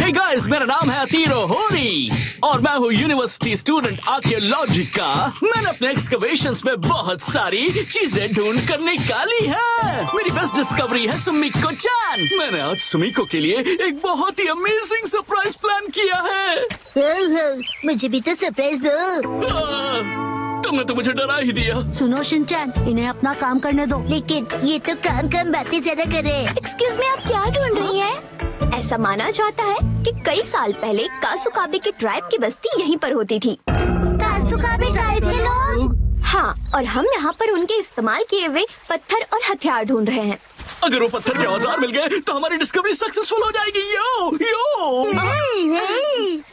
Hey guys, मेरा नाम है अतीरो होरी और मैं हूँ यूनिवर्सिटी स्टूडेंट आर्कियोलॉजी का। मैंने अपने एक्सकवेशंस में बहुत सारी चीजें ढूंढ कर निकाली है। मेरी बेस्ट डिस्कवरी है सुमिको चान। मैंने आज सुमिको के लिए एक बहुत ही अमेजिंग सरप्राइज प्लान किया है। मुझे भी तो सरप्राइज दो। तुमने तो मुझे डरा ही दिया। सुनो शिनचैन, इन्हें अपना काम करने दो। लेकिन ये तो काम बातें ज्यादा कर रहे हैं। एक्सक्यूज मी, आप क्या ढूंढ रही हैं? ऐसा माना जाता है कि कई साल पहले कासुकाबे की ट्राइब की बस्ती यहीं पर होती थी। कासुकाबे ट्राइब के लोग? हाँ, और हम यहाँ पर उनके इस्तेमाल किए हुए पत्थर और हथियार ढूंढ रहे हैं। अगर वो पत्थर के औजार मिल गए तो हमारी डिस्कवरी सक्सेसफुल हो जाएगी। यो यो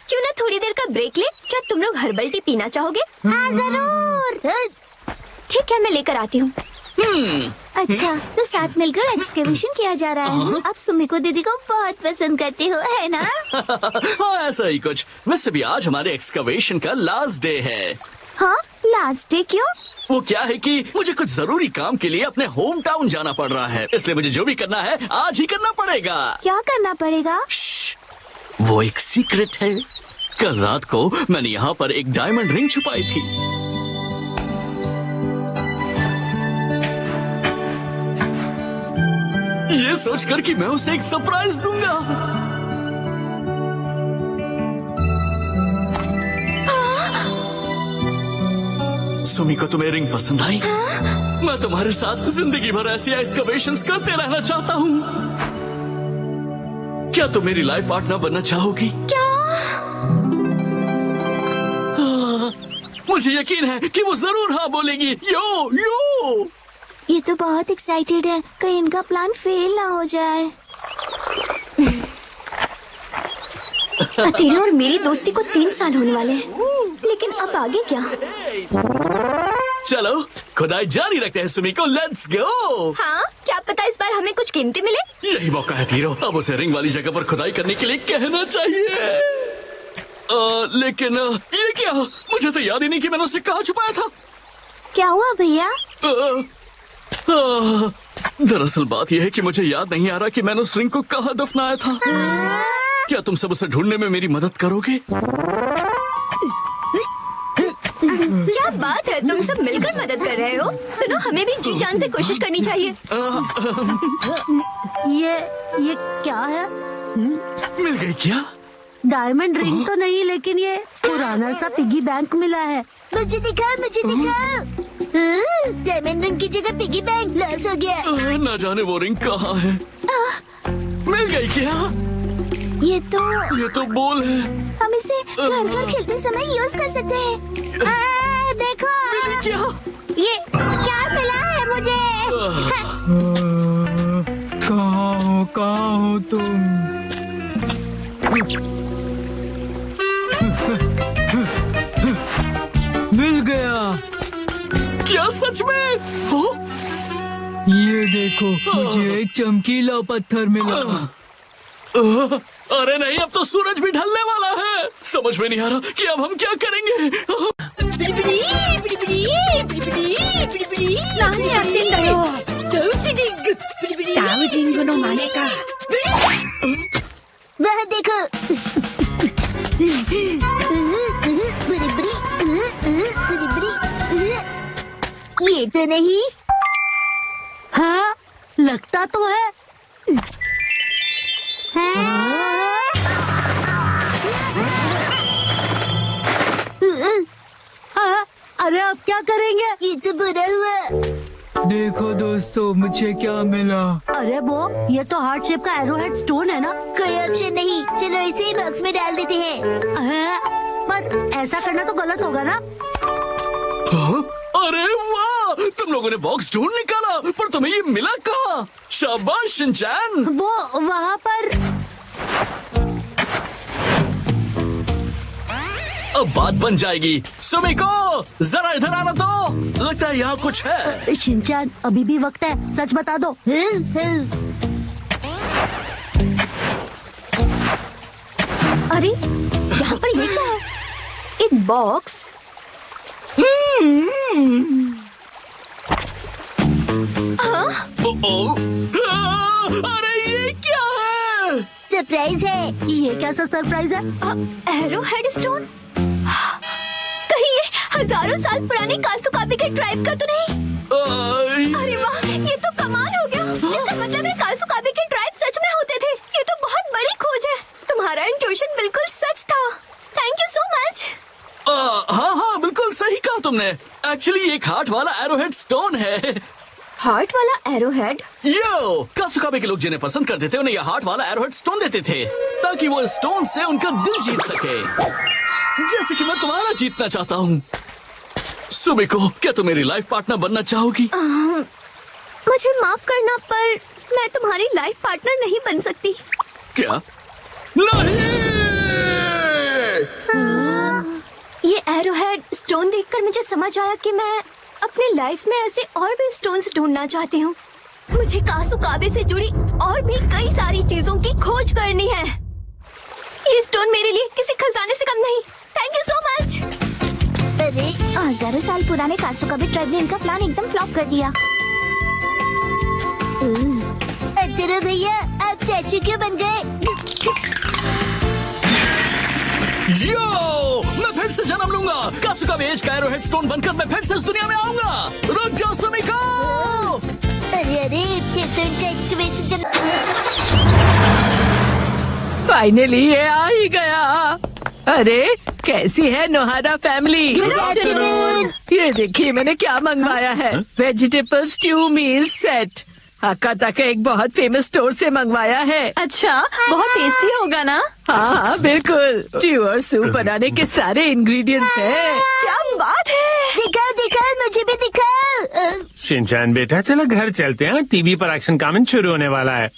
क्यों ना थोड़ी देर का ब्रेक ले? क्या तुम लोग हर्बल टी पीना चाहोगे? हाँ जरूर। ठीक है, मैं लेकर आती हूँ। अच्छा, तो साथ मिलकर एक्सकैवेशन किया जा रहा है। आप सुमिको दीदी को बहुत पसंद करते हो, है ना? हाँ, ऐसा ही कुछ। वैसे भी आज हमारे एक्सकवेशन का लास्ट डे है। हाँ, लास्ट डे क्यों? वो क्या है कि मुझे कुछ जरूरी काम के लिए अपने होम टाउन जाना पड़ रहा है, इसलिए मुझे जो भी करना है आज ही करना पड़ेगा। क्या करना पड़ेगा? वो एक सीक्रेट है। कल रात को मैंने यहाँ पर एक डायमंड रिंग छुपाई थी। ये सोचकर कि मैं उसे एक सरप्राइज दूंगा। सुमिको, तुम्हें रिंग पसंद आई? मैं तुम्हारे साथ जिंदगी भर ऐसी एक्सकवेशंस करते रहना चाहता हूँ। क्या तुम मेरी लाइफ पार्टनर बनना चाहोगी? क्या? मुझे यकीन है कि वो जरूर हाँ बोलेगी। यो यो ये तो बहुत एक्साइटेड है, कहीं इनका प्लान फेल ना हो जाए। तेरे और मेरी दोस्ती को 3 साल होने वाले हैं, लेकिन अब आगे क्या? चलो खुदाई जारी रखते हैं सुमिको, लेट्स गो। हाँ, क्या पता इस बार हमें कुछ कीमती मिले। यही मौका है तीरो, अब उसे रिंग वाली जगह पर खुदाई करने के लिए कहना चाहिए। लेकिन ये क्या? मुझे तो याद ही नहीं कि मैंने उसे कहाँ छुपाया था। क्या हुआ भैया? दरअसल बात यह है कि मुझे याद नहीं आ रहा कि मैंने उस रिंग को कहाँ दफनाया था। क्या तुम सब उसे ढूंढने में मेरी मदद करोगे? क्या बात है, तुम सब मिलकर मदद कर रहे हो। सुनो, हमें भी जी जान से कोशिश करनी चाहिए। ये क्या है? मिल गई क्या? डायमंड रिंग तो नहीं, लेकिन ये पुराना सा पिगी बैंक मिला है। मुझे दिखाओ, मुझे दिखाओ। डायमंड रिंग की जगह पिगी बैंक लॉस हो गया। ना जाने वो रिंग कहाँ है। मिल गई क्या? ये तो बोल है। हम इसे घर घर खेलते समय यूज कर सकते हैं। देखो क्या? ये क्या मिला है मुझे? कहाँ हो तुम? मिल गया। क्या सच में? हो? ये देखो, मुझे एक चमकीला पत्थर मिला। अरे नहीं, अब तो सूरज भी ढलने वाला है। समझ में नहीं आ रहा कि अब हम क्या करेंगे। वह देखो। ये तो नहीं। हाँ, लगता तो है। अरे अब क्या करेंगे? ये तो बुरा हुआ। देखो दोस्तों, मुझे क्या मिला। अरे वो, ये तो हार्ट शेप का एरोहेड स्टोन है ना। कोई ऑप्शन नहीं, चलो इसे ही बॉक्स में डाल देते हैं। पर ऐसा करना तो गलत होगा ना। अरे वाह, तुम लोगों ने बॉक्स ढूंढ निकाला, पर तुम्हें ये मिला कहाँ? शाबाश शिनचैन। वो वहाँ पर। अब बात बन जाएगी। सुमिको, जरा इधर आना तो। लगता है यहाँ कुछ है। शिनचैन, अभी भी वक्त है, सच बता दो। अरे यहाँ पर ये क्या है? एक बॉक्स। अरे ये क्या है? सरप्राइज है। ये कैसा सरप्राइज है? Arrow head stone? कहीं ये हजारों साल पुराने कासुकाबे के ट्राइब का तो नहीं? अरे वाह, ये तो कमाल हो गया। इसका मतलब है कासुकाबे के ट्राइब सच में होते थे। ये तो बहुत बड़ी खोज है। तुम्हारा इंट्यूशन बिल्कुल सच था। Thank you so much. हाँ, बिल्कुल सही कहा तुमने। एक्चुअली एक हार्ट वाला एरोहेड स्टोन है। हार्ट वाला एरोहेड? यो, कासुकाबे के लोग जिन्हें पसंद करते थे उन्हें यह हार्ट वाला एरोहेड स्टोन देते थे ताकि वो स्टोन से उनका दिल जीत सके, जैसे कि मैं तुम्हारा जीतना चाहता हूँ। सुमिको, क्या तुम मेरी लाइफ पार्टनर बनना चाहोगी? मुझे माफ करना, पर मैं तुम्हारी लाइफ पार्टनर नहीं बन सकती। क्या? नहीं! ये एरोहेड स्टोन देखकर मुझे समझ आया कि मैं अपनी लाइफ में ऐसे और भी स्टोन्स ढूंढना चाहती हूँ। मुझे कासुकाबे से जुड़ी और भी कई सारी चीजों की खोज करनी है। ये स्टोन मेरे लिए किसी खजाने से कम नहीं। Thank you so much. अरे, हजारों साल पुराने कासुकाबे ट्राइब ने इनका प्लान एकदम फ्लॉप कर दिया। अतरो भैया, आप चाचू क्यों बन गए? यो, मैं फिर से जन्म लूंगा। कासुकाबे एज का एरोहेड स्टोन बनकर मैं फिर से इस दुनिया में आऊंगा। रुक जाओ सुमिको। अरे, फिर तो इनका एक्सकवेशन करना। फाइनली ये आ ही गया। अरे, कैसी है नोहारा फैमिली? Good afternoon. ये देखिए मैंने क्या मंगवाया है। वेजिटेबल स्ट्यू मील सेट। हकाता का एक बहुत फेमस स्टोर से मंगवाया है। अच्छा, बहुत टेस्टी होगा ना? हाँ बिल्कुल, स्ट्यू और सूप बनाने के सारे इंग्रेडिएंट्स हैं। क्या बात है! दिखाओ दिखाओ, मुझे भी दिखाओ। शिनचैन बेटा, चलो घर चलते हैं। टीवी पर एक्शन कमेंट शुरू होने वाला है।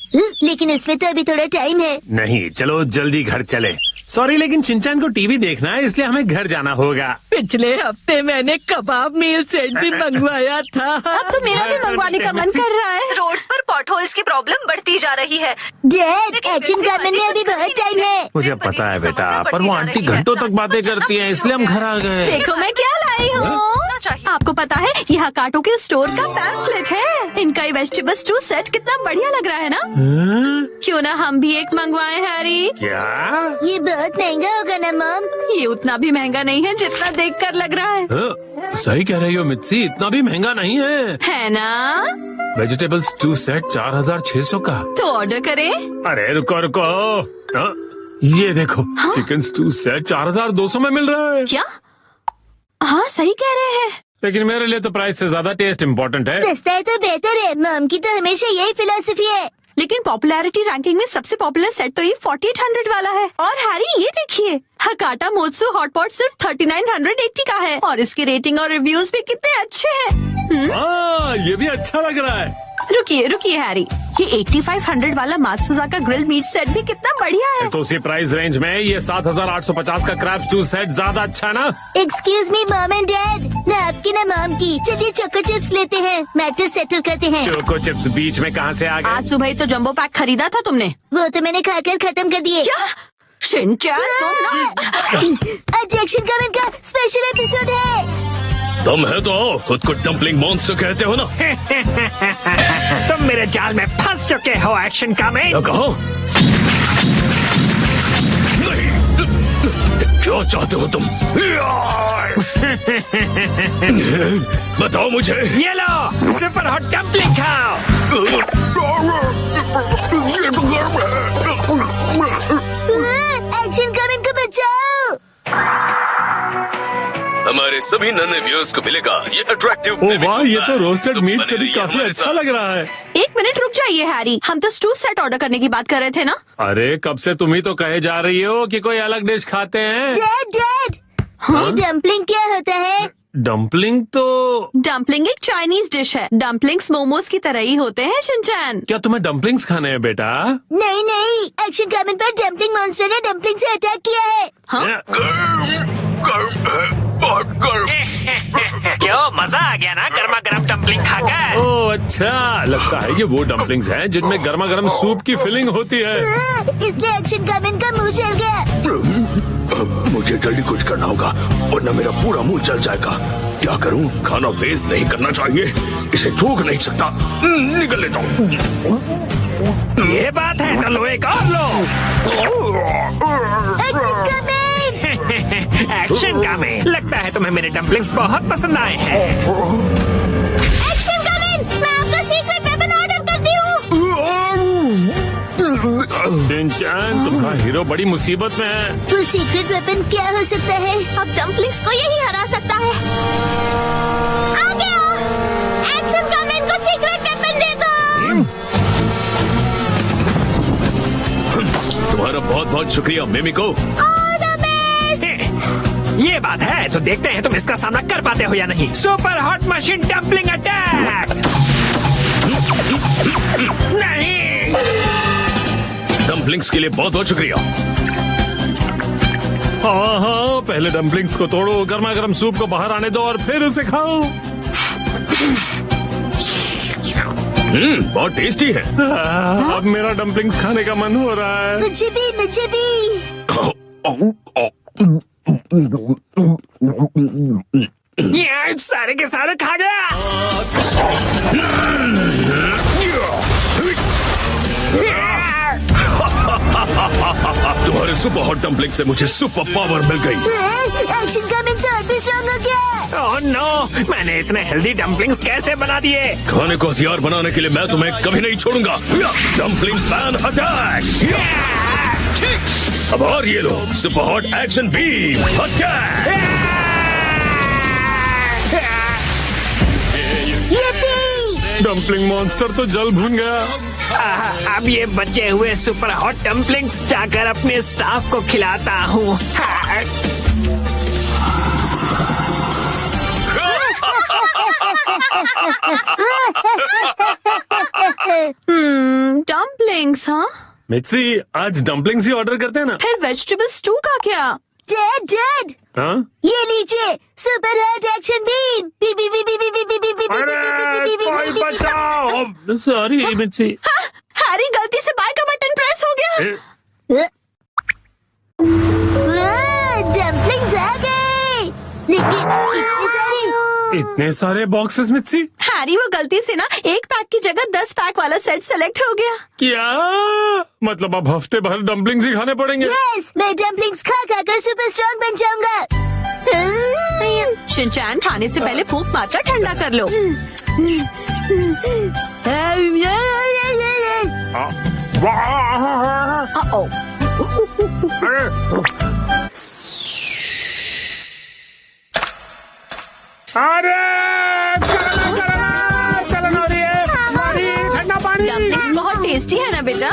लेकिन उसमें तो अभी थोड़ा टाइम है। नहीं, चलो जल्दी घर चले। सॉरी, लेकिन शिनचैन को टीवी देखना है, इसलिए हमें घर जाना होगा। पिछले हफ्ते मैंने कबाब मील सेट भी मंगवाया था। अब तो मेरा भी मंगवाने का मन कर रहा है। रोड्स पर पॉटहोल्स की प्रॉब्लम बढ़ती जा रही है। डैड, एक्शन कमेंट में अभी बहुत टाइम है। मुझे पता है बेटा, पर वो आंटी घंटों तक बातें करती हैं, इसलिए हम घर आ गए। देखो मैं क्या लाई हूँ। आपको पता है, यह हकाटो के स्टोर का पैम्फलेट है। इनका ये वेजिटेबल स्टू सेट कितना बढ़िया लग रहा है ना? क्यों ना हम भी एक मंगवाएं, हैरी? क्या? ये बहुत महंगा होगा ना मॉम? ये उतना भी महंगा नहीं है जितना देखकर लग रहा है। सही कह रही हो मित्सी, इतना भी महंगा नहीं है ना? वेजिटेबल स्टू सेट 4600 का। तो ऑर्डर करें? अरे रुको रुको, ये देखो, चिकन स्टू सेट 4200 में मिल रहा है। क्या? हाँ, सही कह रहे हैं। लेकिन मेरे लिए तो प्राइस से ज्यादा टेस्ट इम्पोर्टेंट है। सस्ता है तो बेहतर है। मॉम की तो हमेशा यही फिलॉसफी है। लेकिन पॉपुलैरिटी रैंकिंग में सबसे पॉपुलर सेट तो ये 4800 वाला है। और हैरी, ये देखिए, हकाटा मोत्सु हॉटपॉट सिर्फ 3980 का है। और इसकी रेटिंग और रिव्यूज भी कितने अच्छे हैं। हाँ, ये भी अच्छा लग रहा है। रुकिए हैरी, ये 8500 वाला मात्सुजाका ग्रिल मीट सेट भी कितना बढ़िया है। तो उसी प्राइस रेंज में ये 7850 का क्रैब स्टू सेट ज्यादा अच्छा ना? Excuse me mom and dad, ना आपकी ना मॉम की। चलिए चोको चिप्स लेते हैं, मैटर सेटल करते हैं। चोको चिप्स बीच में कहाँ से आ गए? आज सुबह ही तो जंबो पैक खरीदा था तुमने। वो तो मैंने खाकर खत्म कर दिए। क्या? शिनचैन, आज एक्शन कमेंट का स्पेशल एपिसोड है। तुम है तो आओ, खुद को डम्पलिंग मॉन्स्टर कहते हो ना? तुम मेरे जाल में फंस चुके हो एक्शन कमेंट। क्या कहो? नहीं, क्या चाहते हो तुम? बताओ मुझे। ये लो, सुपर हॉट डम्पलिंग खाओ। एक्शन कमेंट को बचाओ। हमारे सभी नन्हे व्यूअर्स को मिलेगा ये अट्रैक्टिव। वाह, ये तो रोस्टेड मीट से भी काफी अच्छा लग रहा है। एक मिनट रुक जाइए हैरी, हम तो स्टू सेट ऑर्डर करने की बात कर रहे थे ना? अरे कब से तुम ही तो कहे जा रही हो कि कोई अलग डिश खाते हैं। डैड, ये डम्पलिंग क्या होता है? डम्पलिंग तो डम्पलिंग एक चाइनीज डिश है। डम्पलिंग्स मोमोज की तरह ही होते हैं शिनचैन। क्या तुम्हें डम्पलिंग्स खाने हैं बेटा? नहीं, एक्शन कमेंट पर डम्पलिंग मॉन्स्टर ने डम्पलिंग से अटैक किया है। क्यों, मजा आ गया ना गर्मा गर्म डम्पलिंग खाकर? ओह अच्छा, लगता है ये वो डम्पलिंग्स हैं जिनमें गर्मा गर्म सूप की फिलिंग होती है। इसलिए एक्शन कमेंट का मुंह जल गया। मुझे जल्दी कुछ करना होगा वरना मेरा पूरा मुंह जल जाएगा। क्या करूं? खाना वेस्ट नहीं करना चाहिए, इसे थूक नहीं सकता। निकल लेता हूँ। ये बात है तो लो एक और लो। एक्शन का में लगता है तुम्हें मेरे डम्पलिंग्स बहुत पसंद आए हैं। एक्शन कमेन, मैं आपका सीक्रेट वेपन ऑर्डर करती हूँ। शिनचैन, तुम्हारा हीरो बड़ी मुसीबत में है। वो सीक्रेट वेपन क्या हो सकता है? अब डम्पलिंग्स को यही हरा सकता है। आ गया। एक्शन कमेन को सीक्रेट वेपन दे दो। तुम्हारा बहुत बहुत शुक्रिया मिमिको। ये बात है तो देखते हैं तुम इसका सामना कर पाते हो या नहीं। Super hot machine dumpling attack. नहीं, डम्पलिंग्स के लिए बहुत बहुत शुक्रिया। हाँ, पहले डम्पलिंग्स को तोड़ो, गर्मा गर्म सूप को बाहर आने दो और फिर उसे खाओ। बहुत टेस्टी है। अब मेरा डम्पलिंग्स खाने का मन हो रहा है। मुझे भी, मुझे भी। ये सारे के सारे खा गया। तुम्हारे सुपर हॉट डम्पलिंग से मुझे सुपर पावर मिल गई। एक्शन कमेन तो और भी स्ट्रॉन्ग हो गया। ओह नो, मैंने इतने हेल्दी डम्पलिंग्स कैसे बना दिए? खाने को हथियार बनाने के लिए मैं तुम्हें कभी नहीं छोड़ूंगा। Dumpling pan attack. अब और ये लो super hot action beam attack. Dumpling monster तो जल भून गया। अब ये बचे हुए सुपर हॉट डम्पलिंग्स जाकर अपने स्टाफ को खिलाता हूँ। डम्पलिंग्स, हाँ? मित्सी, आज डम्पलिंग्स ही ऑर्डर करते हैं ना? फिर वेजिटेबल स्टू का क्या? डैड, हाँ? ये लीजिए सुपर हॉट एक्शन बीम। कोई बचाओ! सॉरी मित्सी। हैरी, गलती से बाय का बटन प्रेस हो गया। डम्पलिंग्स आ गए। लेकिन इतने सारे बॉक्सेस मित्सी। हैरी, वो गलती से ना एक पैक की जगह 10 पैक वाला सेट सेलेक्ट हो गया। क्या मतलब अब हफ्ते भर डम्पलिंग्स ही खाने पड़ेंगे? यस, मैं डम्पलिंग्स खा खा कर सुपर स्ट्रॉन्ग बन जाऊंगा। शिनचैन, खाने से पहले फूंक मारकर ठंडा कर लो। अरे चलन हो रही है। ठंडा पानी। डम्पलिंग्स बहुत टेस्टी है ना बेटा?